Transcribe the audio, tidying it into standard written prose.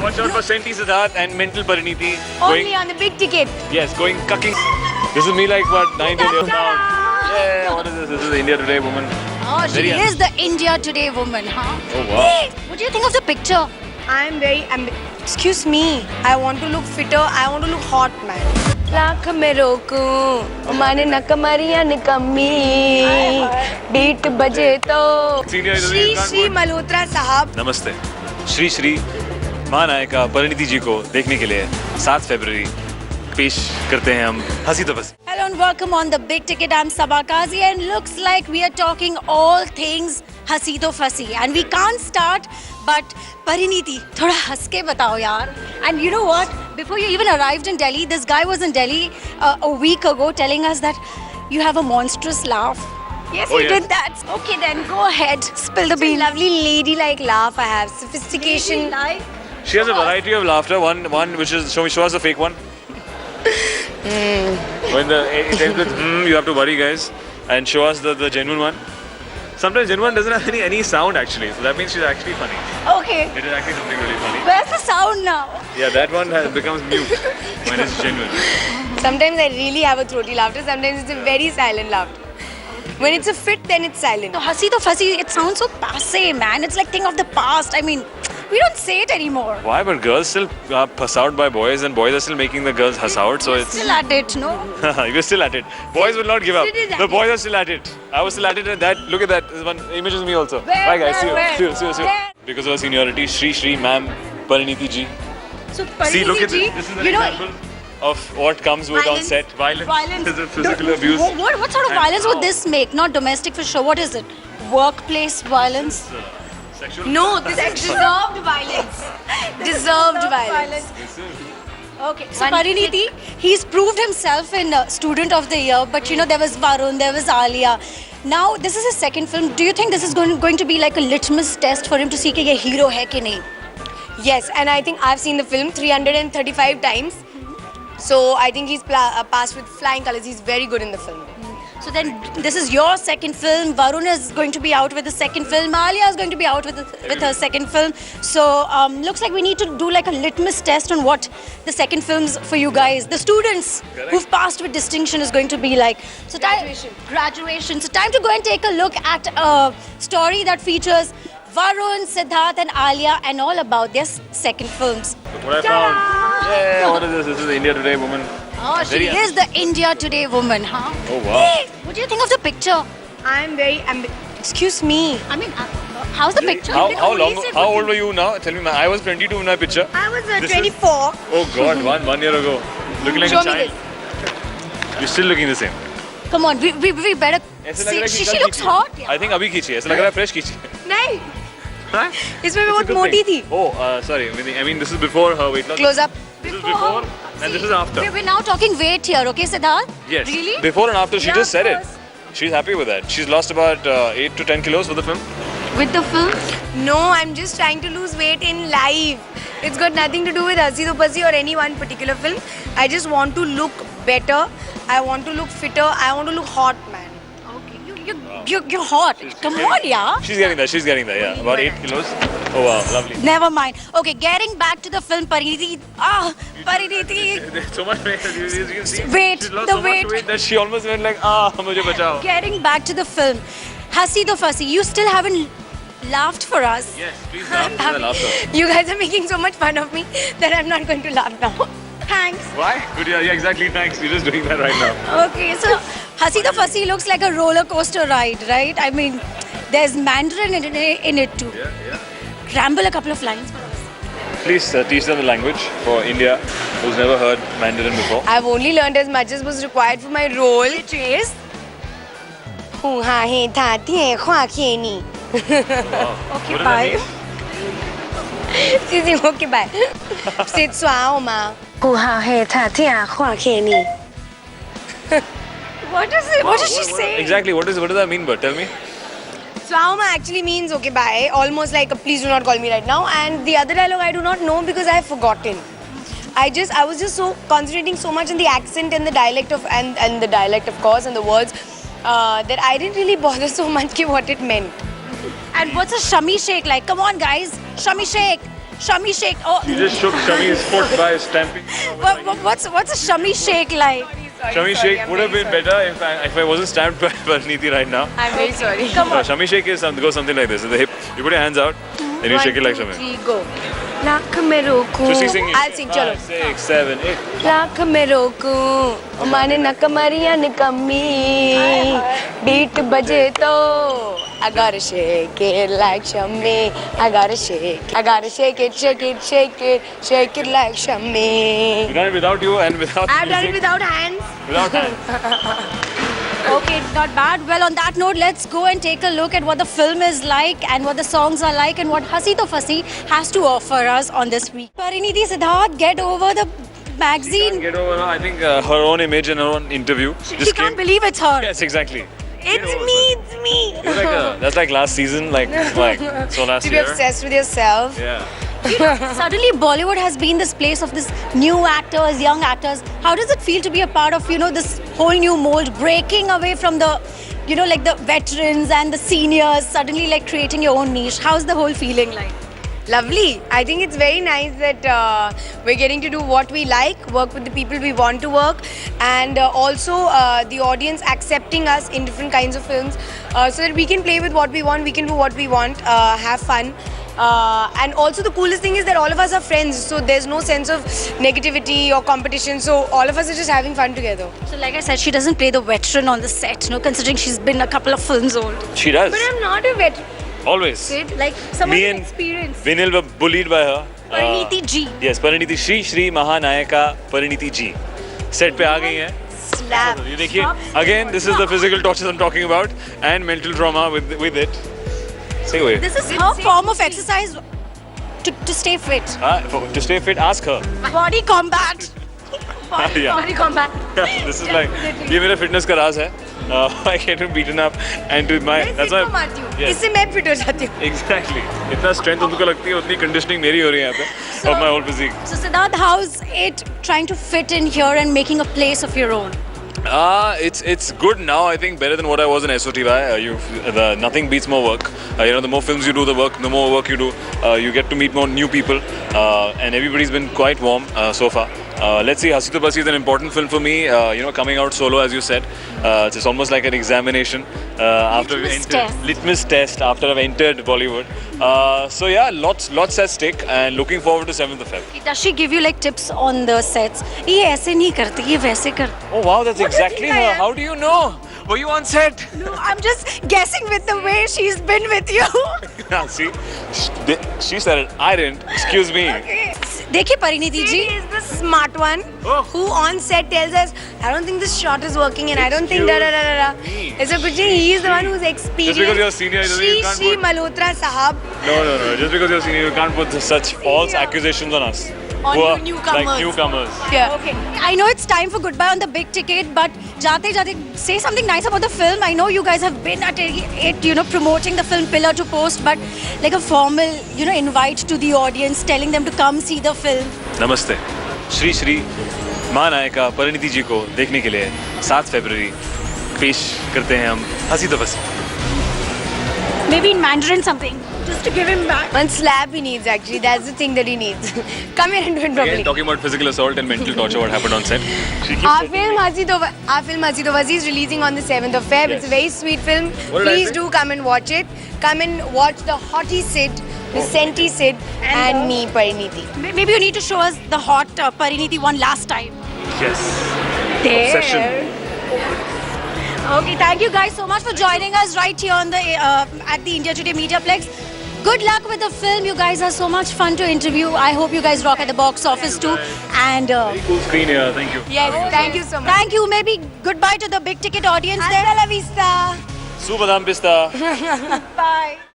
Watch out for Senti Siddharth and Mental Pariniti. Only on the big ticket. Yes, going cucking. This is me like what, 9 years down. Yeah, what is this? This is the India Today woman. Oh, she Very is the India Today woman, huh? Oh wow. Hey, what do you think of the picture? I'm very excuse me. I want to look fitter. I want to look hot, man. Lakh में रोकूं माने न कमरिया न कमी beat बजे तो श्री श्री मल्होत्रा साहब नमस्ते श्री श्री महानायिका परिणीति जी को देखने के लिए 7 फरवरी पेश करते हैं हम हंसी तो बस. Hello and welcome on the big ticket. I'm Sabah Kazi and looks like we are talking all things हंसी तो फंसी and we can't start but Pariniti थोड़ा हंस के बताओ यार. And you know what? Before you even arrived in Delhi, this guy was in Delhi a week ago telling us that you have a monstrous laugh. Yes, Oh, you yes. did that. Okay, then go ahead, spill the Such a beans. lovely ladylike laugh I have. Sophistication. Like, She has a variety of laughter. One which is show us the fake one. When it ends with you have to worry, guys, and show us the genuine one. Sometimes genuine doesn't have any sound actually, so that means she's actually funny. okay, It is actually something really funny. where's the sound now? Yeah, that one becomes mute when it's genuine. Sometimes I really have a throaty laughter. Sometimes it's a very silent laughter. When it's a fit, then it's silent. So Hasi to Fasi, it sounds so passe, man. It's like thing of the past. I mean, we don't say it anymore. Why? But girls still pass out by boys, and boys are still making the girls huss out. So it's Still at it, no? you're still at it. Boys will not give up. Still is at The it. boys are still at it. I was still at it, and that look at that. This one image is me also. Where, Bye guys. where, See you. where? See you. See you. Where? Because of her seniority, Shri ma'am Pariniti ji. So See, look at Pariniti ji, this. This is an you know, example of what comes with on Violence. set. Violence. Is it physical The- abuse? What sort of And violence how? would this make? Not domestic for sure. What is it? Workplace violence? Sexual. No, this is deserved violence. Deserved violence. Okay. So Pariniti, he's proved himself in Student of the Year, but you know, there was Varun, there was Alia. Now, this is his second film. Do you think this is going to be like a litmus test for him to see कि ये hero है कि नहीं? Yes, and I think I've seen the film 335 times. So I think he's passed with flying colors. He's very good in the film. So then, this is your second film. Varun is going to be out with the second film. Alia is going to be out with her second film. So looks like we need to do like a litmus test on what the second films for you guys, the students who've passed with distinction, is going to be like. So graduation. So time to go and take a look at a story that features Varun, Siddharth, and Alia, and all about their second films. Look what I found. Yeah, what is this? This is the India Today woman. Oh, she Very is the India Today woman, huh? Oh wow. Hey, what do you think of the picture? I'm very excuse me. I mean, how's the picture? How old were you now? Tell me, I was 22 in my picture. I was This is- 24. Oh God, one year ago, looking like Show a me child. You're still looking the same. Come on, we better ऐसे लग रहा है see. कि She कल looks खींची है. hot. I think अभी खींची है. ऐसा लग रहा है fresh खींची है. नहीं, हाँ? इसमें मैं It's a बहुत good मोटी thing. थी. Oh, sorry. I mean, this is before her weight loss. Close up. This is before and this is after. We're now talking weight here, okay, Siddharth? Yes. Really? Before and after, she Yeah, just said of it. course. She's happy with that. She's lost about 8 to 10 kilos for the film. With the film? No, I'm just trying to lose weight in life. It's got nothing to do with Hasi to Pasi or any one particular film. I just want to look better. I want to look fitter. I want to look hot, man. Okay, you're hot. Come on, yeah. She's getting there. She's getting there. Yeah, about 8 kilos. Oh wow, lovely. Never mind. Okay, getting back to the film, Pariniti. Pariniti. There's so much weight. You can see. Weight, She's lost the so much weight. weight that she almost went like, mujhe bachao. Getting back to the film, Hasi to Fasi. You still haven't laughed for us. Yes, please laugh. This is a laughter. You guys are making so much fun of me that I'm not going to laugh now. Thanks. Why? Good, yeah, exactly. Thanks. You're just doing that right now. Okay, so Hasi to Fasi looks like a roller coaster ride, right? I mean, there's Mandarin in it too. Yeah. Ramble a couple of lines for us. Please teach them the language for India, who's never heard Mandarin before. I've only learned as much as was required for my role. Which is? Hoo ha he tha tie khwa khe ni. Okay, What does that bye. mean? Sisi, okay, bye. Sit swao ma. Hoo ha he tha tie khwa khe ni. What is it? What is she saying? Exactly. What does that mean? But tell me. Swauma actually means okay bye, almost like a please do not call me right now. And the other dialogue I do not know because I have forgotten. I was just so concentrating so much on the accent and the dialect of and the dialect of course and the words that I didn't really bother so much what it meant. And what's a Shami Shake like? Come on, guys. Shami Shake. Shami shake. Oh, You just shook Shami's foot by stamping. what's a Shami shake like? Shami shake would have been better if I wasn't stamped by Pariniti right now. I'm very sorry. Shami shake goes something like this. At the hip, you put your hands out, and you shake it like Shami. 1, 2, 3, go. Lakh में रोकूं. So she's singing. I'll sing. चलो. 5, 6, 7, 8. लाख में रोकूं. माने न कमरिया न कमी. Beat बजे तो. I gotta shake it like Shami. I gotta shake it, shake it, shake it, shake it like Shami. We've done it without you and without I've done it music. without hands. Without hands. Okay, not bad. Well, on that note, let's go and take a look at what the film is like and what the songs are like and what Hasi To Fasi has to offer us on this week. Pariniti Siddharth, get over the magazine. Get over her. I think her own image and her own interview. She can't believe it's her. Yes, exactly. It's me. It's like that's like last season, like so last To be year. obsessed with yourself. Yeah. Suddenly, Bollywood has been this place of this new actors, young actors. How does it feel to be a part of, this whole new mold, breaking away from the, like the veterans and the seniors, suddenly like creating your own niche? How's the whole feeling like? Lovely. I think it's very nice that we're getting to do what we like, work with the people we want to work, and also the audience accepting us in different kinds of films so that we can play with what we want, we can do what we want, have fun. And also the coolest thing is that all of us are friends, so there's no sense of negativity or competition, so all of us are just having fun together. So like I said, she doesn't play the veteran on the set, considering she's been a couple of films old. She does. But I'm not a veteran. Always. Like someone Me with and experience. Vinil were bullied by her. Pariniti G. Yes, Pariniti Shri Mahanayaka Pariniti G. Set पे आ गई हैं. Slap. ये देखिए. Again, this is the physical torture I'm talking about and mental trauma with it. Say away. This is her form of exercise to stay fit. To stay fit, ask her. Body combat. Yeah. Body combat. This is like ये मेरा fitness का राज है. I get beaten up and to my that's why. Yes. इससे मैं fit हो जाती हूँ. Exactly. इतना strength उनको लगती है उतनी conditioning मेरी हो रही है यहाँ पे of my whole physique. So Siddharth, how's it trying to fit in here and making a place of your own? It's good now. I think better than what I was in SOTY. Nothing beats more work. The more films you do, the more work you do. You get to meet more new people, and everybody's been quite warm so far. Let's see, Hasi To Fasi is an important film for me. Coming out solo, as you said, it's almost like an examination after litmus test after I've entered Bollywood. So yeah, lots at stake, and looking forward to 7th of Feb. Does she give you like tips on the sets? ये ऐसे नहीं करती, ये वैसे करती. Oh wow, that's exactly her. How do you know? Were you on set? No, I'm just guessing with the way she's been with you. See, she said it. I didn't. Excuse me. देखिए परिणीति जी. He is the smart one who on set tells us, I don't think this shot is working and I don't think da da da da da. ऐसा कुछ नहीं. He is the one who's experienced. Just because you're senior, doesn't mean you can't Shri put- Malhotra Sahab. No. Just because you're senior, you can't put such false accusations on us. On Who are you newcomers. Like newcomers. Yeah. Okay. I know it's time for goodbye on the big ticket, but जाते say something nice about the film. I know you guys have been at it, promoting the film pillar to post, but like a formal, invite to the audience, telling them to come see the film. नमस्ते. श्री महानायिका परिणीति जी को देखने के लिए 7 फरवरी पेश करते हैं हम हंसी तो फंसी. Maybe in Mandarin something, just to give him back. One slap he needs actually. That's the thing that he needs. Come here and do it properly. Again, talking about physical assault and mental torture, what happened on set. She keeps Our saying- film Hasi To Fasi is releasing on the 7th of Feb. Yes. It's a very sweet film. What did I Please say? do come and watch it. Come and watch the hottie Sid, the senti Sid, and me, Pariniti. Maybe you need to show us the hot Pariniti one last time. Yes. There. Obsession. Okay, thank you guys so much for joining us right here on the at the India Today Mediaplex. Good luck with the film. You guys are so much fun to interview. I hope you guys rock at the box office too. And Very cool screen here. Thank you. Yes, thank you so much. thank you. Maybe goodbye to the big ticket audience there. Hasta la vista. Subadam Pista. Bye.